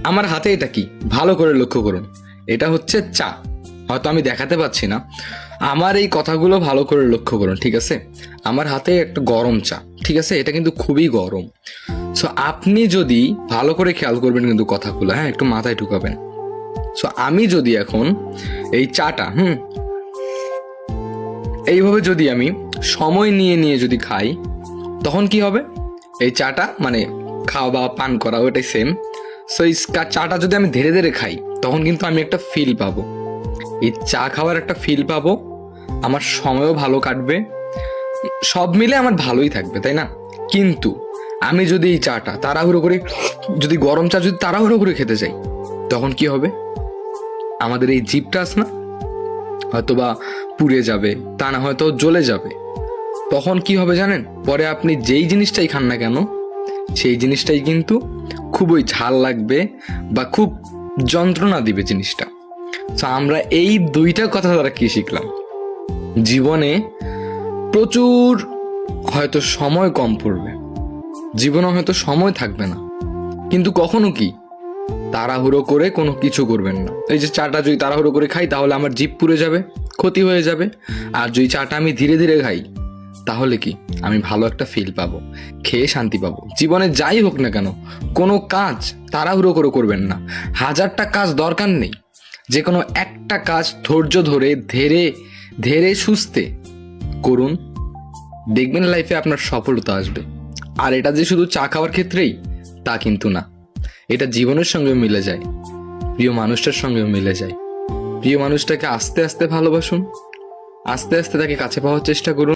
আমার হাতে এটা কি, ভালো করে লক্ষ্য করুন। এটা হচ্ছে চা। হয়তো আমি দেখাতে পাচ্ছি না, আমার এই কথাগুলো ভালো করে লক্ষ্য করুন, ঠিক আছে? আমার হাতে একটা গরম চা, ঠিক আছে? এটা কিন্তু খুবই গরম। সো আপনি যদি ভালো করে খেয়াল করবেন কিন্তু কথাগুলো, হ্যাঁ, একটু মাথায় ঢুকাবেন। সো আমি যদি এখন এই চাটা এইভাবে যদি আমি সময় নিয়ে নিয়ে যদি খাই, তখন কি হবে? এই চাটা মানে খাওয়া বা পান করা ওটাই সেম। সো এই চাটা যদি আমি ধীরে ধীরে খাই, তখন কিন্তু আমি একটা ফিল পাবো। এই চা খাওয়ার একটা ফিল পাবো, আমার সময়ও ভালো কাটবে, সব মিলে আমার ভালোই থাকবে, তাই না? কিন্তু আমি যদি এই চাটা তাড়াহুড়ো করে, যদি গরম চা যদি তাড়াহুড়ো করে খেতে চাই, তখন কি হবে? আমাদের এই জিভটা আছে না, হয়তো বা পুড়ে যাবে, তা না হয়তো জ্বলে যাবে। তখন কি হবে জানেন? পরে আপনি যেই জিনিসটাই খান না কেন, সেই জিনিসটাই কিন্তু খুবই ঝাল লাগবে বা খুব যন্ত্রণা দিবে জিনিসটা। তো আমরা এই দুইটা কথা দ্বারা কি শিখলাম? জীবনে প্রচুর হয়তো সময় কম পড়বে, জীবনে হয়তো সময় থাকবে না, কিন্তু কখনো কি তাড়াহুড়ো করে কোনো কিছু করবেন না। এই যে চাটা যদি তাড়াহুড়ো করে খাই, তাহলে আমার জিভ পুড়ে যাবে, ক্ষতি হয়ে যাবে। আর যদি চাটা আমি ধীরে ধীরে খাই, তাহলে কি আমি ভালো একটা ফিল পাবো, খেয়ে শান্তি পাবো। জীবনে যাই হোক না কেন, কোনো কাজ তাড়াহুড়ো করে করবেন না। হাজারটা কাজ দরকার নেই, যে কোনো একটা কাজ ধৈর্য ধরে ধীরে ধীরে সুস্থে করুন, দেখবেন লাইফে আপনার সফলতা আসবে। আর এটা যে শুধু চা খাওয়ার ক্ষেত্রেই, তা কিন্তু না। এটা জীবনের সঙ্গেও মিলে যায়, প্রিয় মানুষটার সঙ্গেও মিলে যায়। প্রিয় মানুষটাকে আস্তে আস্তে ভালোবাসুন, আস্তে আস্তে তাকে কাছে পাওয়ার চেষ্টা করুন।